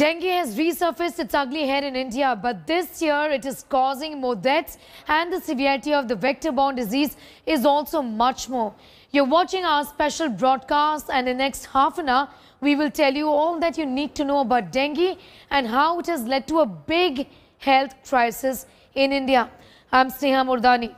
Dengue has resurfaced its ugly head in India, but this year it is causing more deaths and the severity of the vector-borne disease is also much more. You're watching our special broadcast, and in the next half an hour, we will tell you all that you need to know about dengue and how it has led to a big health crisis in India. I'm Sneha Murdani.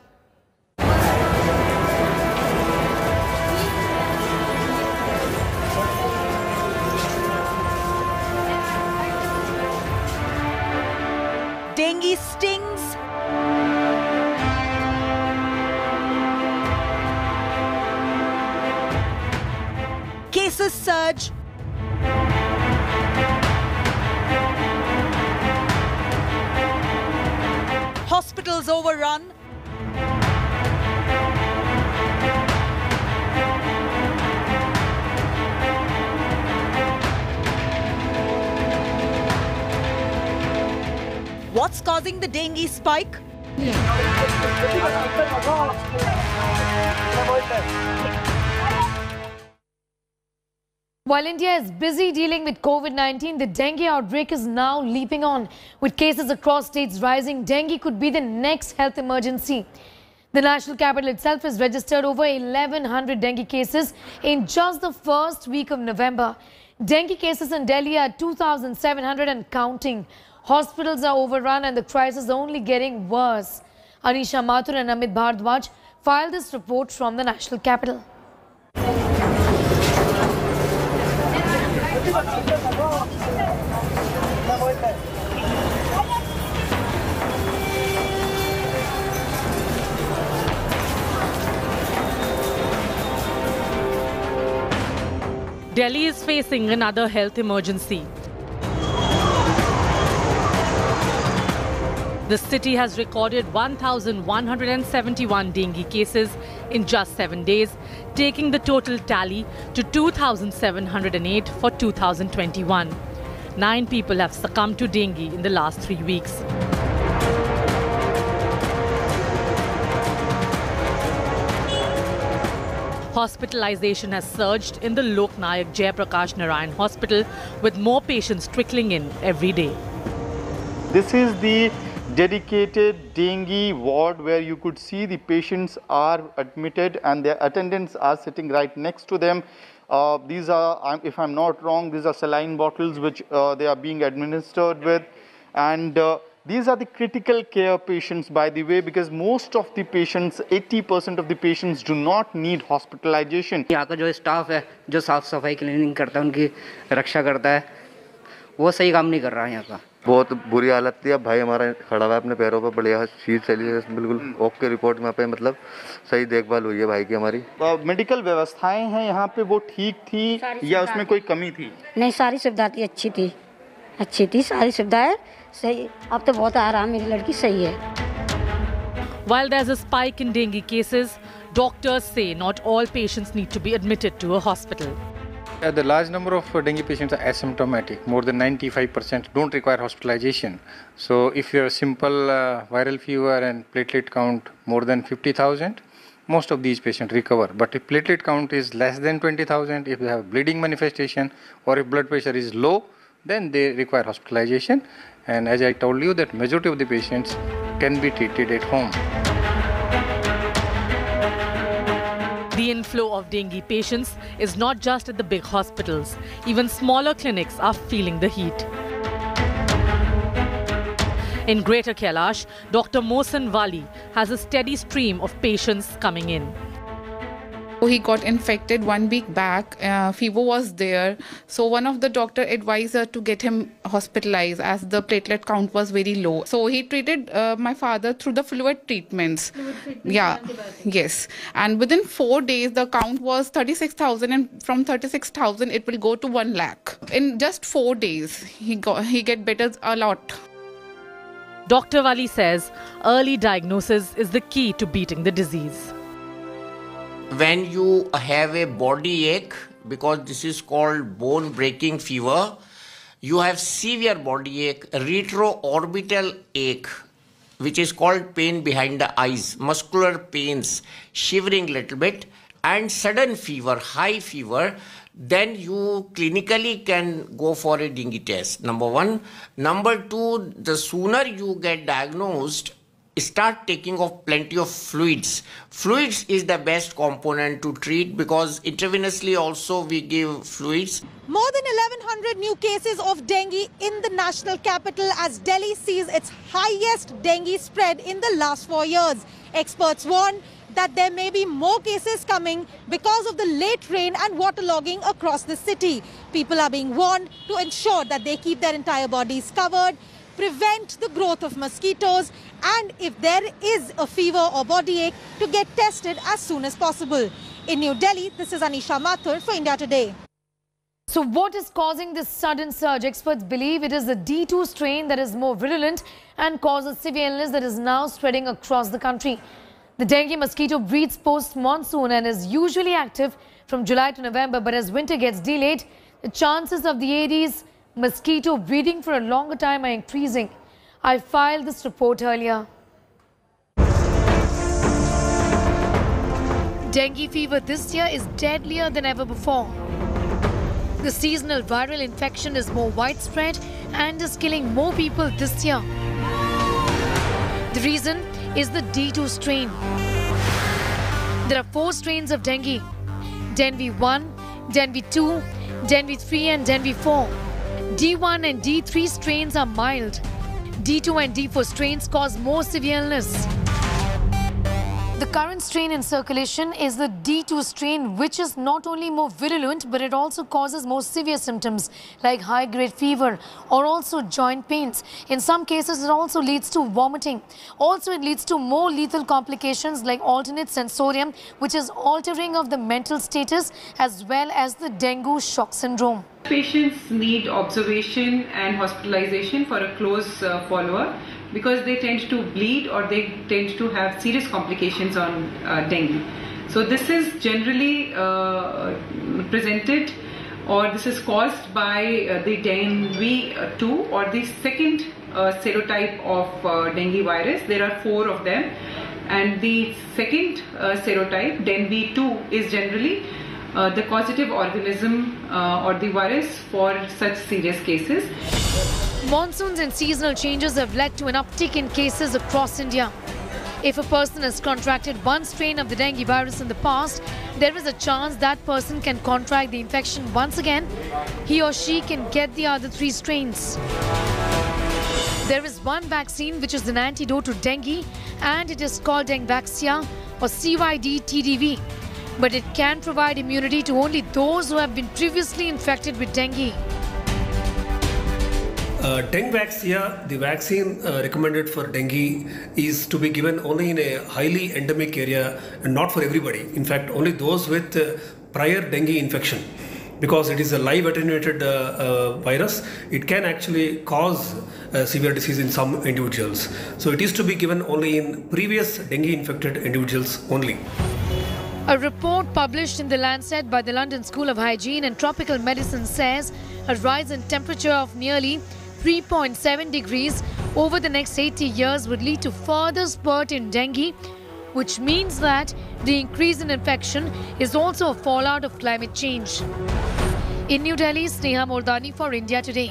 Dengue stings. Cases surge. Hospitals overrun. What's causing the dengue spike? While India is busy dealing with COVID-19, the dengue outbreak is now leaping on. With cases across states rising, dengue could be the next health emergency. The national capital itself has registered over 1,100 dengue cases in just the first week of November. Dengue cases in Delhi are 2,700 and counting. Hospitals are overrun and the crisis is only getting worse. Anisha Mathur and Amit Bhardwaj filed this report from the national capital. Delhi is facing another health emergency. The city has recorded 1,171 dengue cases in just 7 days, taking the total tally to 2,708 for 2021. 9 people have succumbed to dengue in the last 3 weeks. Hospitalization has surged in the Lok Nayak Jayaprakash Narayan Hospital, with more patients trickling in every day. This is the dedicated dengue ward where you could see the patients are admitted and their attendants are sitting right next to them. These are, if I'm not wrong, these are saline bottles which they are being administered with. And these are the critical care patients, by the way, because most of the patients, 80% of the patients do not need hospitalization. यहाँ का जो staff है, जो साफ सफाई cleaning करता है, उनकी रक्षा करता है, वो सही काम नहीं कर रहा है यहाँ का. बहुत बुरी हालत थी. अब भाई हमारा खड़ा हुआ है अपने पैरों पर, बढ़िया चीज चली है, बिल्कुल ओके रिपोर्ट में पे, मतलब सही देखभाल हुई है भाई की हमारी. मेडिकल व्यवस्थाएं हैं यहाँ पे, वो ठीक थी या उसमें कोई कमी थी? नहीं, सारी सुविधा थी, अच्छी थी, सारी सुविधाएं सही. अब तो बहुत आराम, मेरी लड़की सही है. While there's a spike in dengue cases, doctors say not all patients need to be admitted to a hospital. The large number of dengue patients are asymptomatic. More than 95% don't require hospitalization. So if you have a simple viral fever and platelet count more than 50,000, most of these patients recover. But if platelet count is less than 20,000, if they have bleeding manifestation or if blood pressure is low, then they require hospitalization. And as I told you, that majority of the patients can be treated at home. The inflow of dengue patients is not just at the big hospitals. Even smaller clinics are feeling the heat. In Greater Kailash, Dr. Mohsen Wali has a steady stream of patients coming in. He got infected 1 week back. Fever was there. So one of the doctor advised her to get him hospitalized as the platelet count was very low. So he treated my father through the fluid treatments. Yeah, yes. And within 4 days, the count was 36,000, and from 36,000, it will go to 1 lakh. In just 4 days, he get better a lot. Dr. Wali says early diagnosis is the key to beating the disease. When you have a body ache, because this is called bone breaking fever, you have severe body ache, retroorbital ache, which is called pain behind the eyes, muscular pains, shivering little bit, and sudden fever, high fever, then you clinically can go for a dengue test, number one. Number two, the sooner you get diagnosed, start taking off plenty of fluids. Fluids is the best component to treat because intravenously also we give fluids. More than 1,100 new cases of dengue in the national capital as Delhi sees its highest dengue spread in the last 4 years. Experts warn that there may be more cases coming because of the late rain and waterlogging across the city. People are being warned to ensure that they keep their entire bodies covered, prevent the growth of mosquitoes, and if there is a fever or body ache, to get tested as soon as possible. In New Delhi, this is Anisha Mathur for India Today. So what is causing this sudden surge? Experts believe it is the D2 strain that is more virulent and causes severe illness that is now spreading across the country. The dengue mosquito breeds post-monsoon and is usually active from July to November, but as winter gets delayed, the chances of the Aedes mosquito breeding for a longer time are increasing. I filed this report earlier. Dengue fever this year is deadlier than ever before. The seasonal viral infection is more widespread and is killing more people this year. The reason is the D2 strain. There are 4 strains of dengue: Dengue 1, Dengue 2, Dengue 3 and Dengue 4. D1 and D3 strains are mild. D2 and D4 strains cause more severe illness. The current strain in circulation is the D2 strain, which is not only more virulent, but it also causes more severe symptoms like high-grade fever or also joint pains. In some cases, it also leads to vomiting. Also, it leads to more lethal complications like alternate sensorium, which is altering of the mental status, as well as the dengue shock syndrome. Patients need observation and hospitalization for a close follow-up because they tend to bleed or they tend to have serious complications on dengue. So this is generally presented or this is caused by the dengue 2 or the second serotype of dengue virus. There are 4 of them, and the second serotype, dengue 2, is generally the causative organism or the virus for such serious cases. Monsoons and seasonal changes have led to an uptick in cases across India. If a person has contracted one strain of the dengue virus in the past, there is a chance that person can contract the infection once again. He or she can get the other 3 strains. There is one vaccine which is an antidote to dengue, and it is called Dengvaxia or CYD-TDV. But it can provide immunity to only those who have been previously infected with dengue. Dengvaxia, the vaccine recommended for dengue, is to be given only in a highly endemic area and not for everybody. In fact, only those with prior dengue infection. Because it is a live attenuated virus, it can actually cause severe disease in some individuals. So it is to be given only in previous dengue infected individuals only. A report published in The Lancet by the London School of Hygiene and Tropical Medicine says a rise in temperature of nearly 3.7 degrees over the next 80 years would lead to further spurt in dengue, which means that the increase in infection is also a fallout of climate change. In New Delhi, Sneha Mordani for India Today.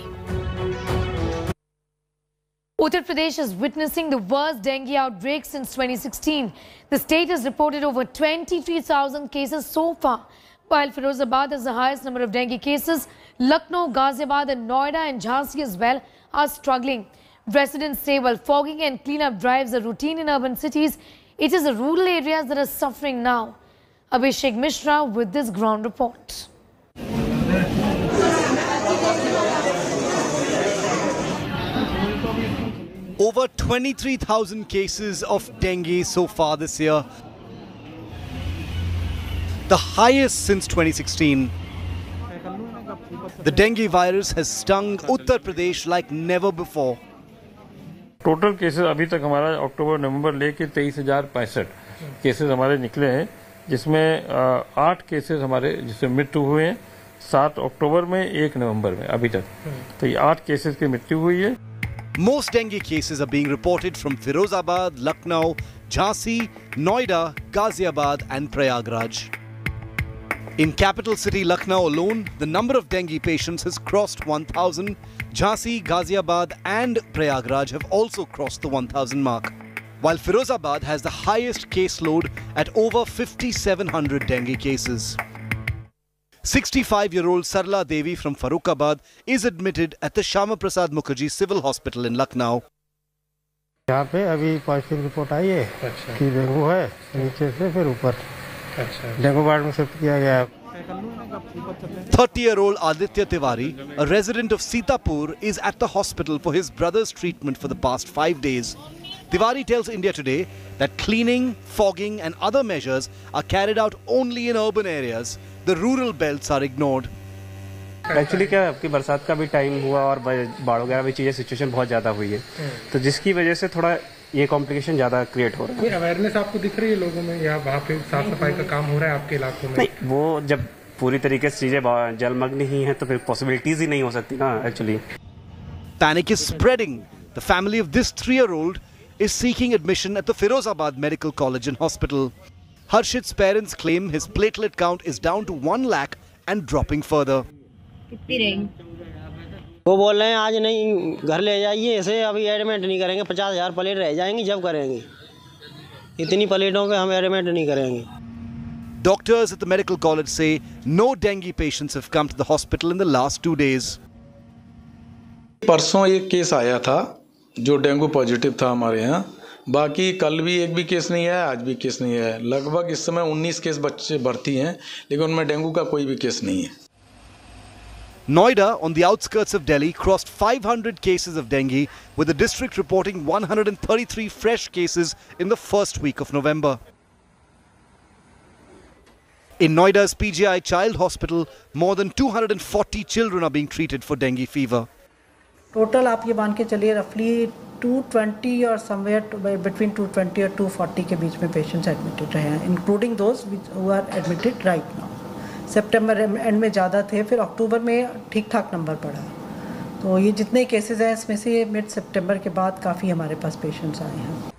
Uttar Pradesh is witnessing the worst dengue outbreak since 2016. The state has reported over 23,000 cases so far. While Firozabad has the highest number of dengue cases, Lucknow, Ghaziabad and Noida and Jhansi as well are struggling. Residents say while fogging and cleanup drives are routine in urban cities, it is the rural areas that are suffering now. Abhishek Mishra with this ground report. Over 23,000 cases of dengue so far this year. The highest since 2016. The dengue virus has stung Uttar Pradesh like never before. Total cases अभी तक हमारा अक्टूबर नवंबर लेके 23,065 cases हमारे निकले हैं, जिसमें 8 cases हमारे जिसमें मृत्यु हुए हैं 7 अक्टूबर में 1 नवंबर में अभी तक, तो ये 8 केसेस की मृत्यु हुई है. Most dengue cases are being reported from Firozabad, Lucknow, Jhansi, Noida, Ghaziabad and Prayagraj. In capital city Lucknow alone, the number of dengue patients has crossed 1,000. Jhansi, Ghaziabad and Prayagraj have also crossed the 1,000 mark, while Firozabad has the highest caseload at over 5,700 dengue cases. 65-year-old Sarla Devi from Farokhabad is admitted at the Shyama Prasad Mukherjee Civil Hospital in Lucknow. यहाँ पे अभी positive report आई है कि dengue है, नीचे से फिर ऊपर डेंगू वार्ड में शिफ्ट किया गया है. 30-year-old Aditya Tiwari, a resident of Sitapur, is at the hospital for his brother's treatment for the past 5 days. Tiwari tells India Today that cleaning, fogging and other measures are carried out only in urban areas. The rural belts are ignored. Actually क्या आपकी बरसात का भी time हुआ और बाढ़ वगैरह भी चीजें सिचुएशन बहुत ज्यादा हुई है, तो जिसकी वजह से थोड़ा ये कॉम्प्लिकेशन ज्यादा क्रिएट हो रहा है. कोई अवेयरनेस आपको दिख रही है लोगों में या वहाँ पे साफ सफाई का काम हो रहा है आपके इलाकों में? नहीं, वो जब पूरी तरीके से चीजें जलमग्न ही हैं तो फिर पॉसिबिलिटीज ही नहीं हो सकती ना actually. Panic is spreading. The family of this 3-year-old is seeking admission at the Firozabad Medical College and Hospital. Harshit's parents claim his platelet count is down to 1 lakh and dropping further. वो बोल रहे हैं आज नहीं घर ले जाइए, इसे अभी एडमिट नहीं करेंगे, 50,000 प्लेट रह जाएंगी, जब करेंगे. इतनी प्लेटों पे हम एडमिट नहीं करेंगे. Doctors at the medical college say no dengue patients have come to the hospital in the last 2 days. परसों एक केस आया था जो डेंगू पॉजिटिव था हमारे यहाँ. बाकी कल भी एक भी केस नहीं है, आज भी केस नहीं है. लगभग इस समय 19 केस बच्चे भर्ती हैं, लेकिन उनमें डेंगू का कोई भी केस नहीं है. Noida, on the outskirts of Delhi, crossed 500 cases of dengue, with the district reporting 133 fresh cases in the first week of November. In Noida's PGI Child Hospital, more than 240 children are being treated for dengue fever. Total आप ये मान के चलिए रफली 220 और somewhere between 220 और 240 के बीच में पेशेंट्स एडमिटेड रहे हैं, including those who are admitted right now. सितंबर एंड में ज़्यादा थे, फिर अक्टूबर में ठीक ठाक नंबर पड़ा. तो ये जितने केसेस हैं इसमें से मिड सितंबर के बाद काफ़ी हमारे पास पेशेंट्स आए हैं.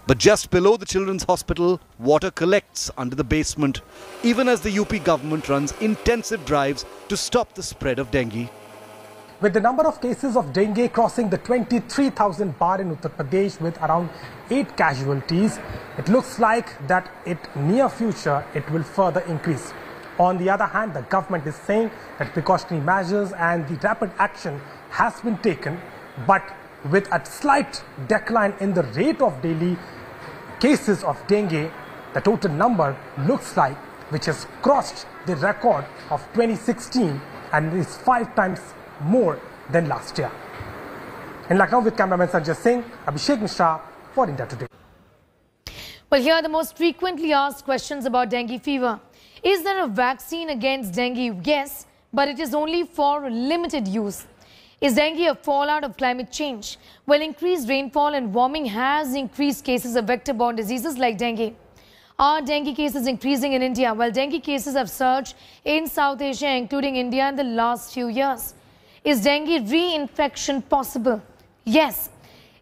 But just below the children's hospital, water collects under the basement, even as the UP government runs intensive drives to stop the spread of dengue. With the number of cases of dengue crossing the 23,000 bar in Uttar Pradesh with around 8 casualties, it looks like that in near future it will further increase. On the other hand, the government is saying that precautionary measures and the rapid action has been taken, but with a slight decline in the rate of daily cases of dengue, the total number looks like which has crossed the record of 2016 and is 5 times more than last year. In Lucknow with cameraman Sanjay Singh, Abhishek Mishra for India Today. Well, here are the most frequently asked questions about dengue fever. Is there a vaccine against dengue? Yes, but it is only for limited use. Is dengue a fallout of climate change? Well, increased rainfall and warming has increased cases of vector-borne diseases like dengue. Are dengue cases increasing in India? Well, dengue cases have surged in South Asia, including India, in the last few years. Is dengue reinfection possible? Yes.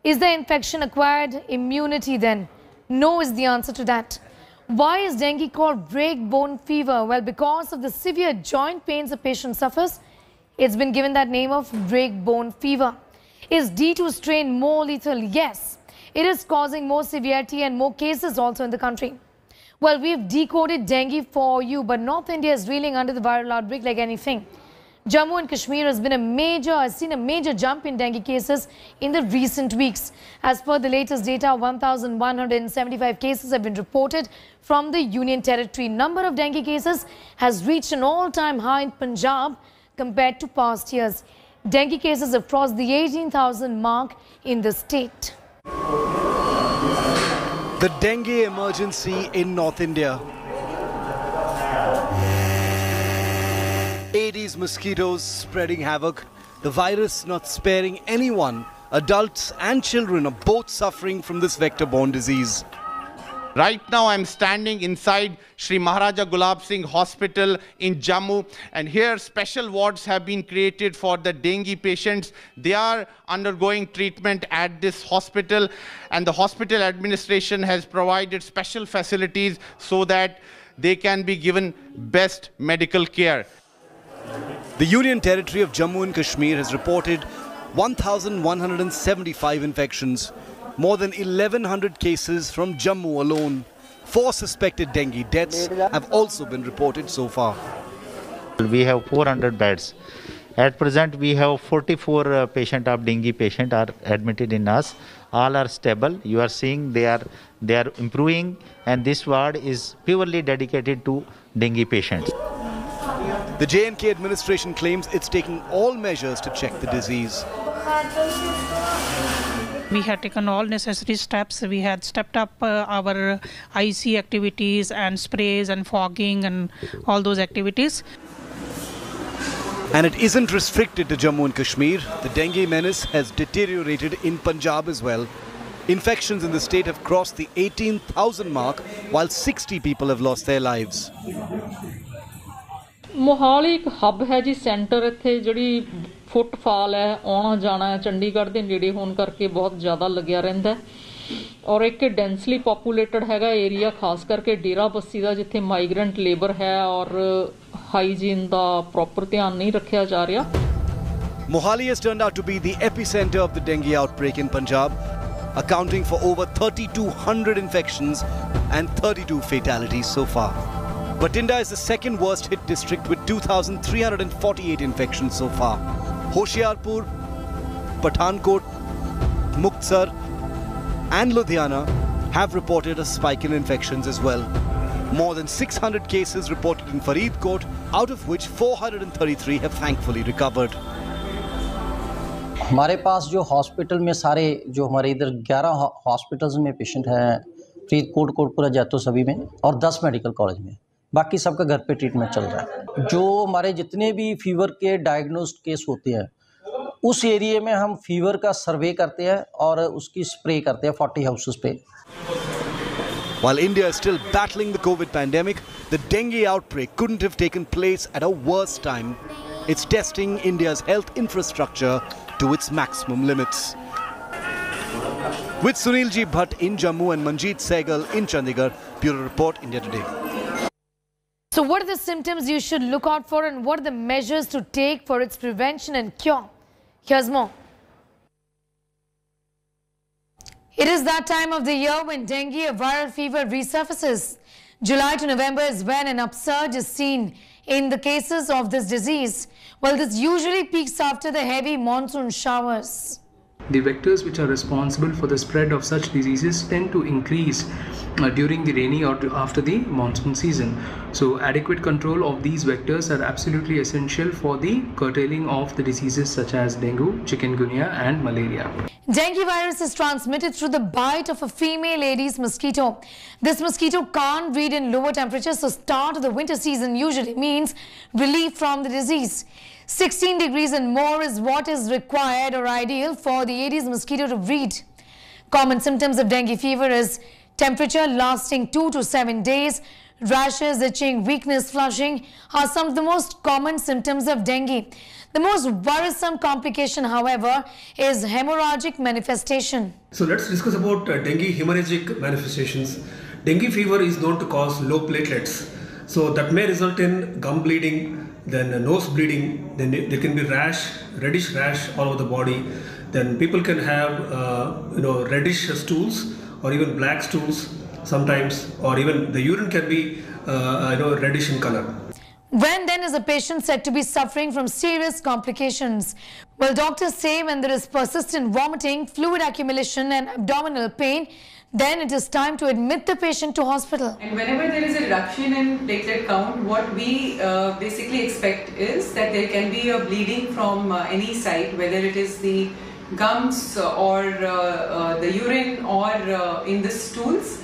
Is the infection acquired immunity then? No is the answer to that. Why is dengue called break-bone fever? Well, because of the severe joint pains a patient suffers, it's been given that name of break-bone fever. Is D2 strain more lethal? Yes. It is causing more severity and more cases also in the country. Well, we've decoded dengue for you, but North India is reeling under the viral outbreak like anything. Jammu and Kashmir has seen a major jump in dengue cases in the recent weeks. As per the latest data, 1,175 cases have been reported from the Union Territory. Number of dengue cases has reached an all-time high in Punjab compared to past years. Dengue cases have crossed the 18,000 mark in the state. The dengue emergency in North India. Aedes mosquitoes spreading havoc, the virus not sparing anyone. Adults and children are both suffering from this vector-borne disease. Right now I'm standing inside Sri Maharaja Gulab Singh Hospital in Jammu, and here special wards have been created for the dengue patients. They are undergoing treatment at this hospital, and the hospital administration has provided special facilities so that they can be given best medical care. The Union Territory of Jammu and Kashmir has reported 1,175 infections, more than 1,100 cases from Jammu alone. 4 suspected dengue deaths have also been reported so far. We have 400 beds. At present, we have 44 patient of dengue patient are admitted in us. All are stable. You are seeing they are improving, and this ward is purely dedicated to dengue patients. The J&K administration claims it's taking all measures to check the disease. We had taken all necessary steps. We had stepped up our IC activities and sprays and fogging and all those activities. And it isn't restricted to Jammu and Kashmir. The dengue menace has deteriorated in Punjab as well. Infections in the state have crossed the 18,000 mark, while 60 people have lost their lives. Mohali ਇੱਕ ਹੱਬ ਹੈ ਜੀ centre ਇੱਥੇ ਜਿਹੜੀ footfall ਹੈ ਆਉਣਾ ਜਾਣਾ ਚੰਡੀਗੜ੍ਹ ਦੇ ਨੇੜੇ ਹੋਣ ਕਰਕੇ ਬਹੁਤ ਜ਼ਿਆਦਾ ਲੱਗਿਆ ਰਹਿੰਦਾ ਔਰ ਇੱਕ ਡੈਂਸਲੀ ਪੋਪੂਲੇਟਡ ਹੈਗਾ ਏਰੀਆ ਖਾਸ ਕਰਕੇ ਡੇਰਾ ਬੱਸੀ ਦਾ ਜਿੱਥੇ ਮਾਈਗ੍ਰੈਂਟ ਲੇਬਰ ਹੈ ਔਰ ਹਾਈਜੀਨ ਦਾ ਪ੍ਰੋਪਰ ਧਿਆਨ ਨਹੀਂ ਰੱਖਿਆ ਜਾ ਰਿਹਾ. Mohali has turned out to be the epicenter of the dengue outbreak in Punjab, accounting for over 3,200 infections and 32 fatalities so far. Bathinda is the second worst hit district with 2,348 infections so far. Hoshiarpur, Pathankot, Muktsar and Ludhiana have reported a spike in infections as well. More than 600 cases reported in Faridkot, out of which 433 have thankfully recovered. हमारे पास जो hospital में सारे जो हमारे इधर 11 hospitals में patient हैं, फरीदकोट, कोटपुरा, जैतो सभी में, और 10 मेडिकल कॉलेज में. बाकी सबका घर पे ट्रीटमेंट चल रहा है. जो हमारे जितने भी फीवर के डायग्नोस्ड केस होते हैं उस एरिया में हम फीवर का सर्वे करते हैं और उसकी स्प्रे करते हैं 40 हाउसेस पे. While India is still battling the COVID pandemic, the dengue outbreak couldn't have taken place at a worse time. It's testing India's health infrastructure to its maximum limits. With Sunilji Bhatt in Jammu and Manjeet Sehgal in Chandigarh, Bureau Report, India Today. So what are the symptoms you should look out for and what are the measures to take for its prevention and cure? Here's more. It is that time of the year when dengue, a viral fever, resurfaces. July to November is when an upsurge is seen in the cases of this disease. Well, this usually peaks after the heavy monsoon showers. The vectors which are responsible for the spread of such diseases tend to increase during the rainy or after the monsoon season. So adequate control of these vectors are absolutely essential for the curtailing of the diseases such as dengue, chikungunya and malaria. Dengue virus is transmitted through the bite of a female Aedes mosquito. This mosquito can't breed in lower temperatures, so start of the winter season usually means relief from the disease. 16 degrees and more is what is required or ideal for the Aedes mosquito to breed. Common symptoms of dengue fever is temperature lasting 2 to 7 days, rashes, itching, weakness, flushing are some of the most common symptoms of dengue. The most worrisome complication, however, is hemorrhagic manifestation. So let's discuss about dengue hemorrhagic manifestations. Dengue fever is known to cause low platelets. So that may result in gum bleeding, then nose bleeding, then there can be rash, reddish rash all over the body. Then people can have reddish stools or even black stools sometimes, or even the urine can be reddish in color. When then is a patient said to be suffering from serious complications? Well, doctors say when there is persistent vomiting, fluid accumulation and abdominal pain, then it is time to admit the patient to hospital. And whenever there is a reduction in platelet count, what we basically expect is that there can be a bleeding from any site, whether it is the gums or the urine or in the stools.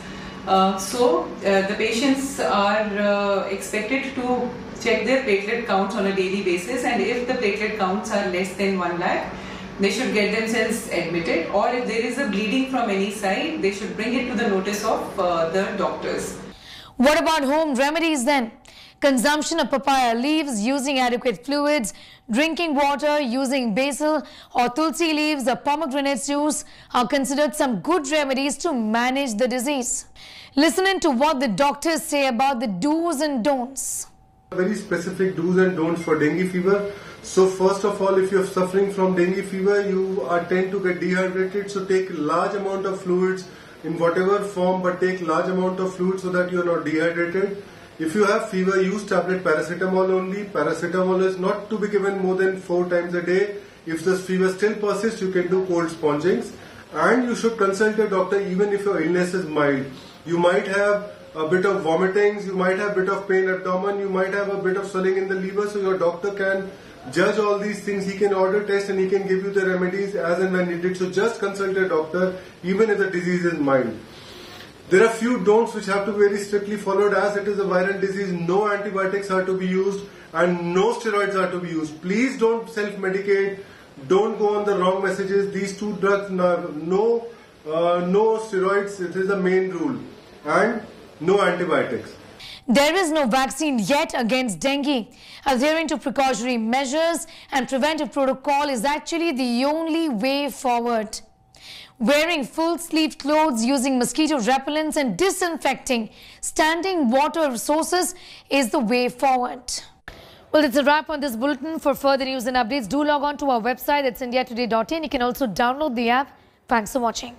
So the patients are expected to check their platelet counts on a daily basis, and if the platelet counts are less than 1 lakh, they should get themselves admitted, or if there is a bleeding from any side, they should bring it to the notice of the doctors. What about home remedies then? Consumption of papaya leaves using adequate fluids, drinking water using basil or tulsi leaves or pomegranate juice are considered some good remedies to manage the disease. Listen in to what the doctors say about the do's and don'ts. Very specific do's and don'ts for dengue fever. So first of all, if you're suffering from dengue fever, you tend to get dehydrated. So take large amount of fluids in whatever form, but take large amount of fluid so that you're not dehydrated. If you have fever, use tablet paracetamol only. Paracetamol is not to be given more than 4 times a day. If the fever still persists, you can do cold spongings. And you should consult your doctor even if your illness is mild. You might have a bit of vomitings, you might have a bit of pain abdomen, you might have a bit of swelling in the liver, so your doctor can judge all these things. He can order tests and he can give you the remedies as and when needed. So just consult your doctor even if the disease is mild. There are few don'ts which have to be very strictly followed. As it is a viral disease, no antibiotics are to be used and no steroids are to be used. Please don't self-medicate. Don't go on the wrong messages. These 2 drugs, no steroids. It is the main rule. And no antibiotics. There is no vaccine yet against dengue. Adhering to precautionary measures and preventive protocol is actually the only way forward. Wearing full-sleeved clothes, using mosquito repellents and disinfecting standing water sources is the way forward. Well, it's a wrap on this bulletin. For further news and updates, do log on to our website. It's indiatoday.in. You can also download the app. Thanks for watching.